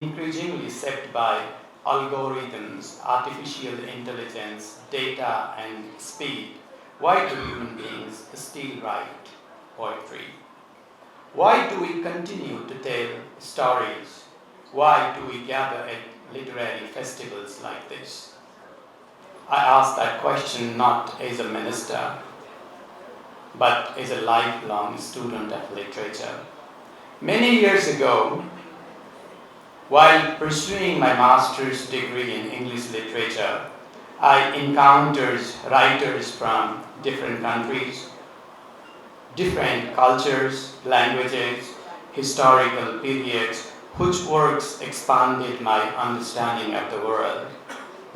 increasingly shaped by algorithms, artificial intelligence, data, and speed, why do human beings still write poetry? Why do we continue to tell stories? Why do we gather at literary festivals like this? I ask that question not as a minister, but as a lifelong student of literature. Many years ago, while pursuing my master's degree in English literature, I encountered writers from different countries, different cultures, languages, historical periods, whose works expanded my understanding of the world.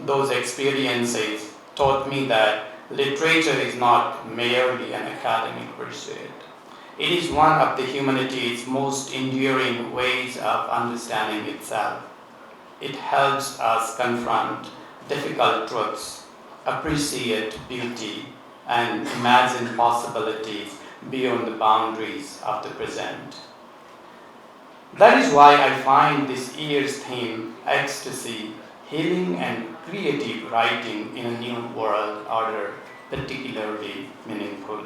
Those experiences taught me that literature is not merely an academic pursuit. It is one of the humanity's most enduring ways of understanding itself. It helps us confront difficult truths, appreciate beauty, and imagine possibilities beyond the boundaries of the present. That is why I find this year's theme, ecstasy, healing, and creative writing in a new world order, particularly meaningful.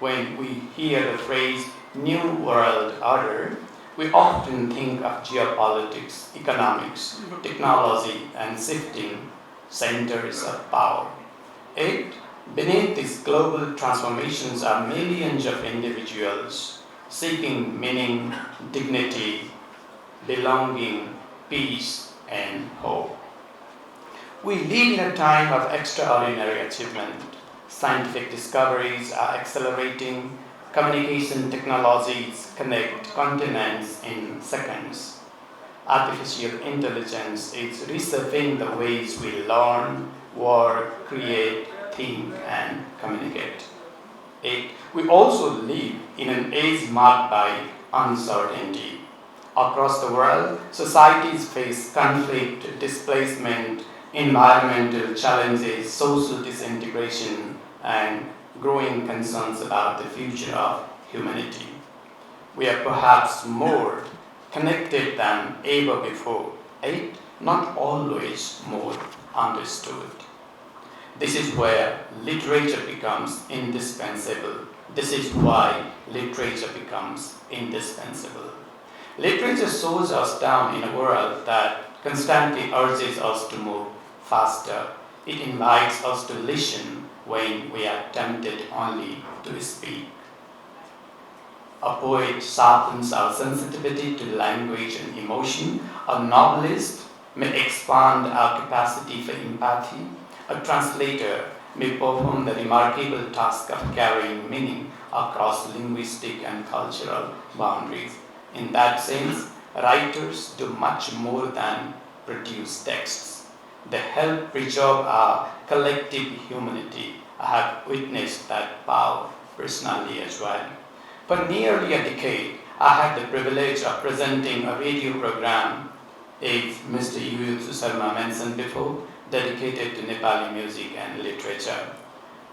When we hear the phrase New World Order, we often think of geopolitics, economics, technology, and shifting centers of power. Yet, beneath these global transformations are millions of individuals seeking meaning, dignity, belonging, peace, and hope. We live in a time of extraordinary achievement. Scientific discoveries are accelerating, communication technologies connect continents in seconds. Artificial intelligence is reshaping the ways we learn, work, create, think, and communicate. We also live in an age marked by uncertainty. Across the world, societies face conflict, displacement, environmental challenges, social disintegration, and growing concerns about the future of humanity. We are perhaps more connected than ever before, yet not always more understood. This is where literature becomes indispensable. This is why literature becomes indispensable. Literature slows us down in a world that constantly urges us to move faster. It invites us to listen when we are tempted only to speak. A poet sharpens our sensitivity to language and emotion. A novelist may expand our capacity for empathy. A translator may perform the remarkable task of carrying meaning across linguistic and cultural boundaries. In that sense, writers do much more than produce texts. They help preserve our collective humanity. I have witnessed that power personally as well. For nearly a decade, I had the privilege of presenting a radio program, as Mr. Yuyut Sarma mentioned before, dedicated to Nepali music and literature.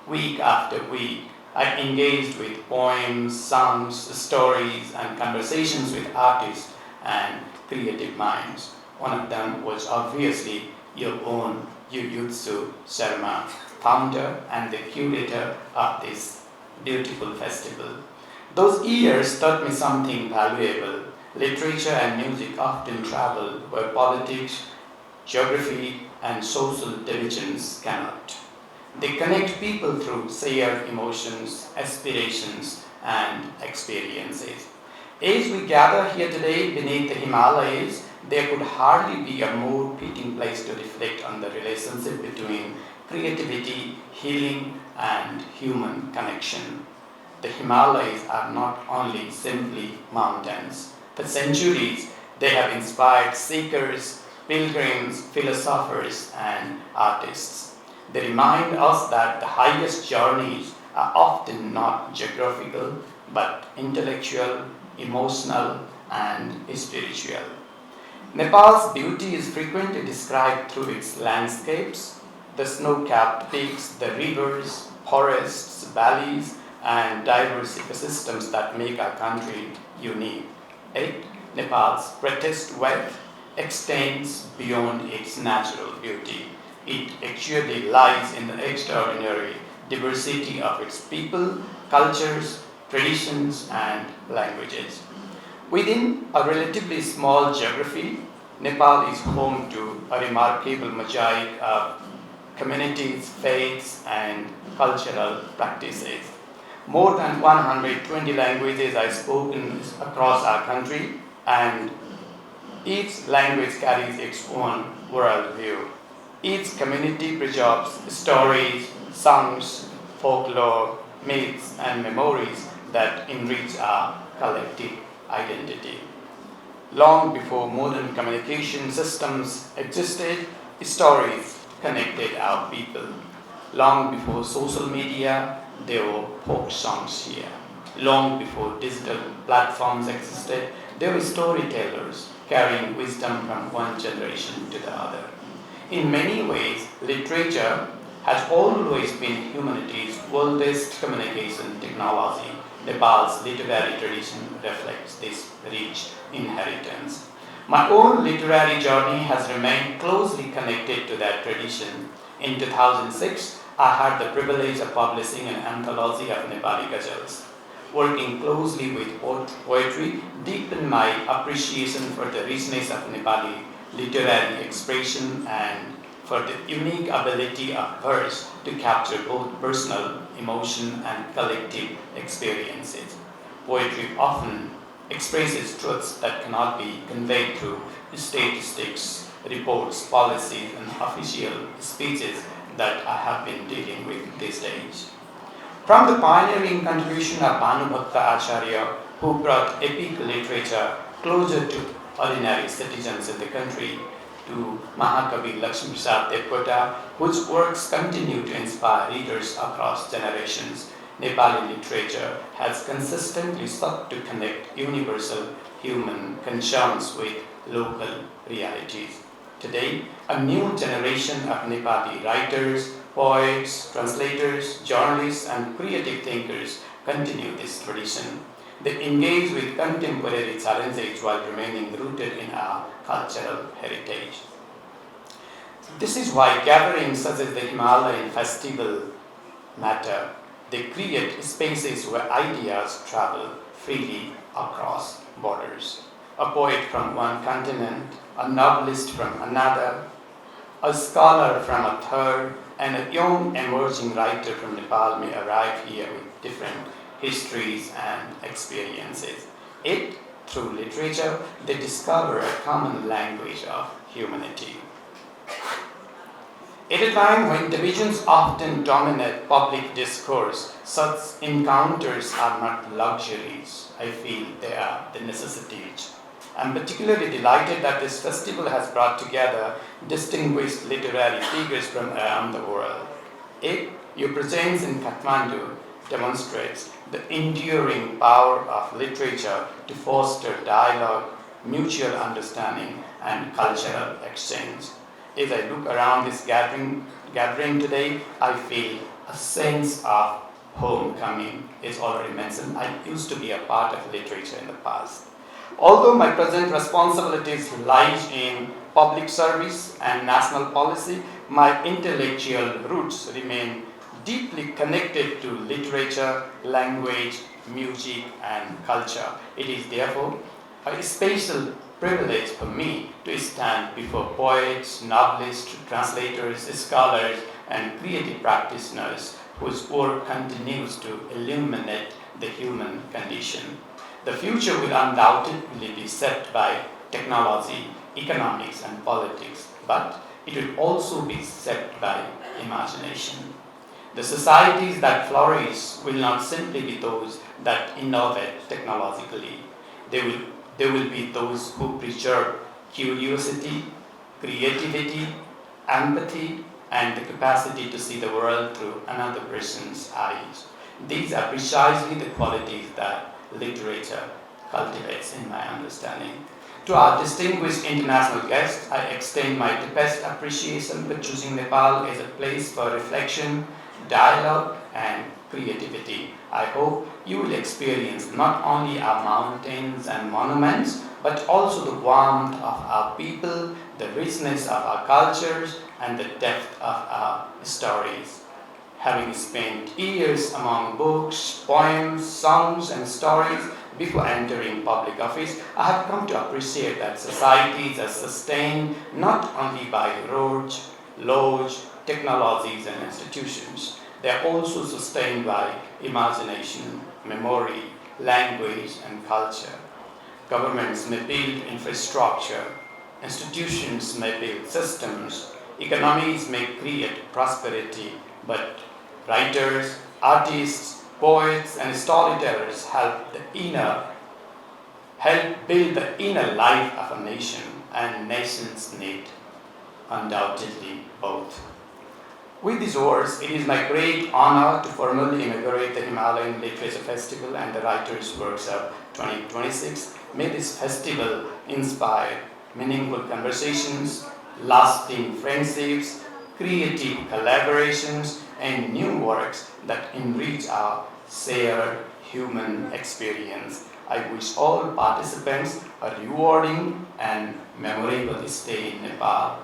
Week after week, I engaged with poems, songs, stories, and conversations with artists and creative minds. One of them was obviously your own Yuyutsu Sharma, founder and the curator of this beautiful festival. Those years taught me something valuable. Literature and music often travel where politics, geography, and social divisions cannot. They connect people through shared emotions, aspirations, and experiences. As we gather here today beneath the Himalayas, there could hardly be a more fitting place to reflect on the relationship between creativity, healing, and human connection. The Himalayas are not only simply mountains. For centuries, they have inspired seekers, pilgrims, philosophers, and artists. They remind us that the highest journeys are often not geographical, but intellectual, emotional, and spiritual. Nepal's beauty is frequently described through its landscapes, the snow-capped peaks, the rivers, forests, valleys, and diverse ecosystems that make our country unique. Yet, Nepal's greatest wealth extends beyond its natural beauty. It actually lies in the extraordinary diversity of its people, cultures, traditions, and languages. Within a relatively small geography, Nepal is home to a remarkable mosaic of communities, faiths, and cultural practices. More than 120 languages are spoken across our country, and each language carries its own worldview. Each community preserves stories, songs, folklore, myths, and memories that enrich our collective identity. Long before modern communication systems existed, stories connected our people. Long before social media, there were folk songs here. Long before digital platforms existed, there were storytellers carrying wisdom from one generation to the other. In many ways, literature has always been humanity's oldest communication technology. Nepal's literary tradition reflects this rich inheritance. My own literary journey has remained closely connected to that tradition. In 2006, I had the privilege of publishing an anthology of Nepali ghazals. Working closely with poetry deepened my appreciation for the richness of Nepali literary expression and for the unique ability of verse to capture both personal emotion and collective experiences. Poetry often expresses truths that cannot be conveyed through statistics, reports, policies, and official speeches that I have been dealing with these days. From the pioneering contribution of Bhanubhakta Acharya, who brought epic literature closer to ordinary citizens in the country, to Mahakavi Lakshmi Prasad Devkota, whose works continue to inspire readers across generations, Nepali literature has consistently sought to connect universal human concerns with local realities. Today, a new generation of Nepali writers, poets, translators, journalists, and creative thinkers continue this tradition. They engage with contemporary challenges while remaining rooted in our cultural heritage. This is why gatherings such as the Himalayan Festival matter. They create spaces where ideas travel freely across borders. A poet from one continent, a novelist from another, a scholar from a third, and a young emerging writer from Nepal may arrive here with different histories and experiences. Yet, through literature, they discover a common language of humanity. At a time when divisions often dominate public discourse, such encounters are not luxuries. I feel they are the necessities. I'm particularly delighted that this festival has brought together distinguished literary figures from around the world. Your presence in Kathmandu demonstrates the enduring power of literature to foster dialogue, mutual understanding, and cultural exchange. As I look around this gathering today, I feel a sense of homecoming. As already mentioned, I used to be a part of literature in the past. Although my present responsibilities lie in public service and national policy, my intellectual roots remain deeply connected to literature, language, music, and culture. It is therefore a special privilege for me to stand before poets, novelists, translators, scholars, and creative practitioners whose work continues to illuminate the human condition. The future will undoubtedly be set by technology, economics, and politics, but it will also be set by imagination. The societies that flourish will not simply be those that innovate technologically. They will be those who preserve curiosity, creativity, empathy, and the capacity to see the world through another person's eyes. These are precisely the qualities that literature cultivates in my understanding. To our distinguished international guests, I extend my deepest appreciation for choosing Nepal as a place for reflection, dialogue, and creativity. I hope you will experience not only our mountains and monuments, but also the warmth of our people, the richness of our cultures, and the depth of our stories. Having spent years among books, poems, songs, and stories before entering public office, I have come to appreciate that societies are sustained not only by roads, laws, technologies, and institutions. They are also sustained by imagination, memory, language, and culture. Governments may build infrastructure, institutions may build systems, economies may create prosperity, but writers, artists, poets, and storytellers help build the inner life of a nation, and nations need undoubtedly both. With these words, it is my great honor to formally inaugurate the Himalayan Literature Festival and the Writers' Workshop 2026. May this festival inspire meaningful conversations, lasting friendships, creative collaborations, and new works that enrich our shared human experience. I wish all participants a rewarding and memorable stay in Nepal.